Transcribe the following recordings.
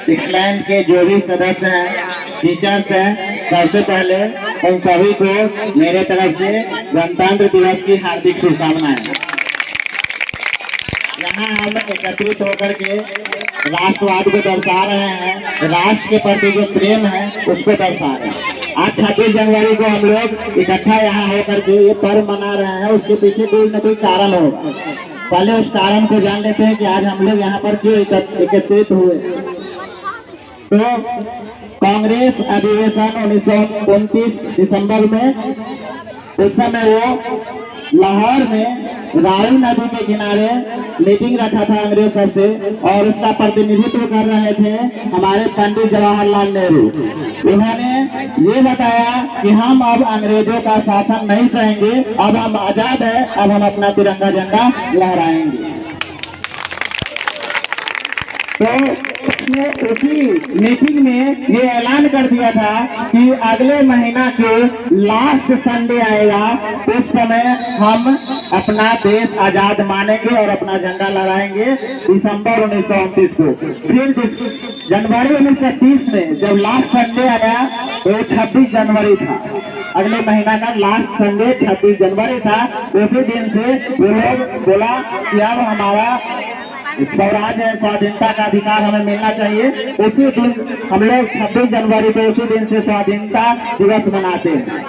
इस्लैंड के जो भी सदस्य हैं, टीचर्स हैं, सबसे पहले उन सभी को मेरे तरफ से गणतंत्र दिवस की हार्दिक शुभकामनाएं। यहाँ हम एकत्रित होकर के राष्ट्रवाद को दर्शा रहे हैं, राष्ट्र के प्रति जो प्रेम है उसको दर्शा रहे हैं। आज 26 जनवरी को हम लोग इकट्ठा यहाँ होकर के ये पर्व मना रहे हैं, उसके पीछे कोई न कोई कारण होगा। पहले उस कारण को जान लेते हैं कि आज हम लोग यहाँ पर क्यों एकत्रित हुए। तो कांग्रेस अधिवेशन 1929 दिसंबर में, उस समय वो लाहौर में रावी नदी के किनारे मीटिंग रखा था अंग्रेज से, और उसका प्रतिनिधित्व कर रहे थे हमारे पंडित जवाहरलाल नेहरू। उन्होंने ये बताया कि हम अब अंग्रेजों का शासन नहीं सहेंगे, अब हम आजाद है, अब हम अपना तिरंगा झंडा लहराएंगे। तो उसने उसी मीटिंग में ये ऐलान कर दिया था कि अगले महीना के लास्ट संडे आएगा, उस समय हम अपना देश आजाद मानेंगे और अपना झंडा लहराएंगे, दिसंबर 1929 को। फिर जनवरी 1930 में जब लास्ट संडे आया तो 26 जनवरी था, अगले महीना का लास्ट संडे 26 जनवरी था। उसी दिन से वो लोग बोला कि अब हमारा स्वराज है, स्वाधीनता का अधिकार हमें मिलना चाहिए। उसी दिन हम लोग 26 जनवरी को उसी दिन से स्वाधीनता दिवस मनाते हैं,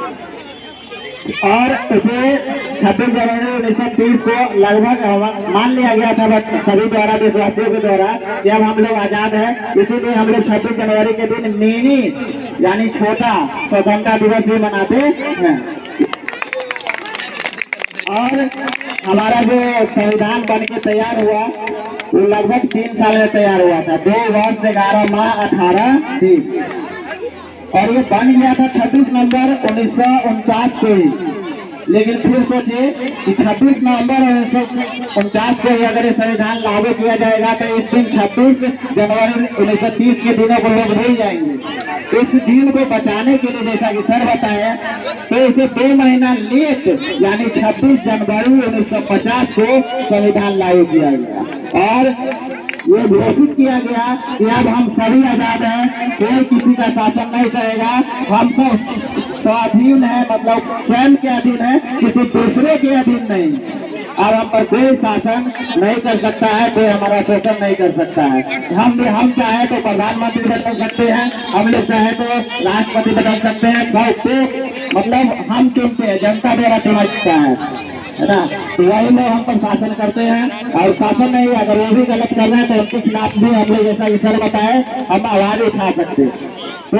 और उसे 26 जनवरी 1930 को लगभग मान लिया गया था सभी द्वारा, देशवासियों के द्वारा, कि अब हम लोग आजाद है। इसीलिए हम लोग 26 जनवरी के दिन मिनी यानी छोटा स्वतंत्रता दिवस भी मनाते हैं। और हमारा जो संविधान बन के तैयार हुआ वो लगभग 3 साल में तैयार हुआ था, 2 वर्ष 11 माह 18 दिन, और ये बन गया था 26 नवंबर 1949 को ही। लेकिन फिर सोचे कि 26 नवंबर 1949 को ही अगर ये संविधान लागू किया जाएगा तो इस दिन 26 जनवरी 1930 के दिनों को लोग भूल जाएंगे। इस दिन को बचाने के लिए, जैसा कि सर बताया, तो इसे 2 महीना लेट यानी 26 जनवरी 1950 को संविधान लागू किया गया, और ये घोषित किया गया कि अब हम सभी आजाद हैं, कोई किसी का शासन नहीं सहेगा, हम सब स्वाधीन है, मतलब स्वयं के अधीन है, किसी दूसरे के अधीन नहीं। अब हम पर कोई शासन नहीं कर सकता है, कोई हमारा शोषण नहीं कर सकता है। हम चाहे तो प्रधानमंत्री बदल सकते हैं, हम लोग चाहे तो राष्ट्रपति बदल सकते हैं, सबको मतलब हम चुनते हैं, जनता द्वारा चुना जाता है ना। तो वही लोग हम पर शासन करते हैं, और शासन नहीं, अगर वो भी गलत कर रहे हैं तो उनके खिलाफ भी हम लोग, जैसा सर बताए, हम आवाज उठा सकते हैं। तो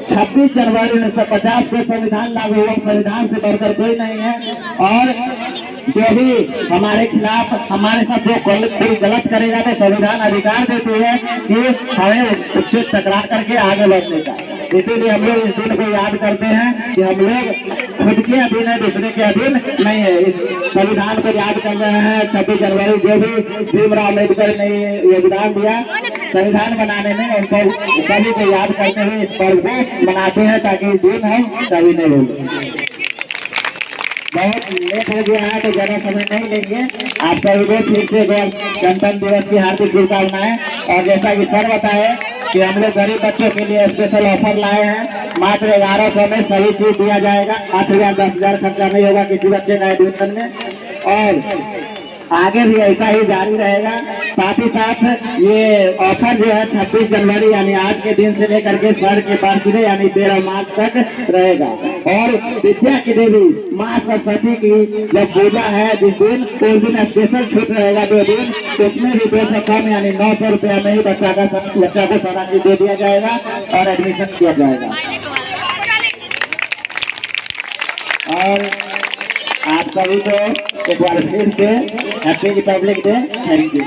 26 जनवरी 1950 को संविधान लागू हुआ, संविधान से बढ़कर कोई नहीं है। और जो भी हमारे खिलाफ, हमारे साथ जो कोई गलत करेगा तो संविधान अधिकार देती है कि हमें उससे टकरा करके आगे बढ़ने का। इसीलिए हम लोग इस दिन को याद करते हैं कि हम लोग खुद के अधीन है, दूसरे के अधीन नहीं है। इस संविधान को याद कर रहे हैं। 26 जनवरी जो भी भीमराव अम्बेडकर ने योगदान दिया संविधान बनाने में, उन सभी को याद करते हुए इस पर्व को मनाते हैं, ताकि इस दिन हम कभी नहीं भूलें। बहुत लेट हो गया है तो ज्यादा समय नहीं लेंगे। आप सभी को फिर से गणतंत्र दिवस की हार्दिक शुभकामनाएं। और जैसा कि सर बताए कि हम लोग गरीब बच्चों के लिए स्पेशल ऑफर लाए हैं, मात्र 1100 में सभी चीज दिया जाएगा। 8,000 10,000 खर्चा नहीं होगा किसी बच्चे का एडमिशन में, और आगे भी ऐसा ही जारी रहेगा। साथ ही साथ ये ऑफर जो है 26 जनवरी यानी आज के दिन से लेकर के सर के बर्थडे यानी 13 मार्च तक रहेगा। और विद्या की देवी माँ सरस्वती की जब पूजा है जिस दिन, उस दिन स्पेशल छूट रहेगा 2 दिन, तो उसमें भी 2 से कम यानी 900 रुपया में ही बच्चा को सारा चीज दे दिया जाएगा और एडमिशन किया जाएगा। और आप सभी को एक बार फिर से happy Republic day. Thank you.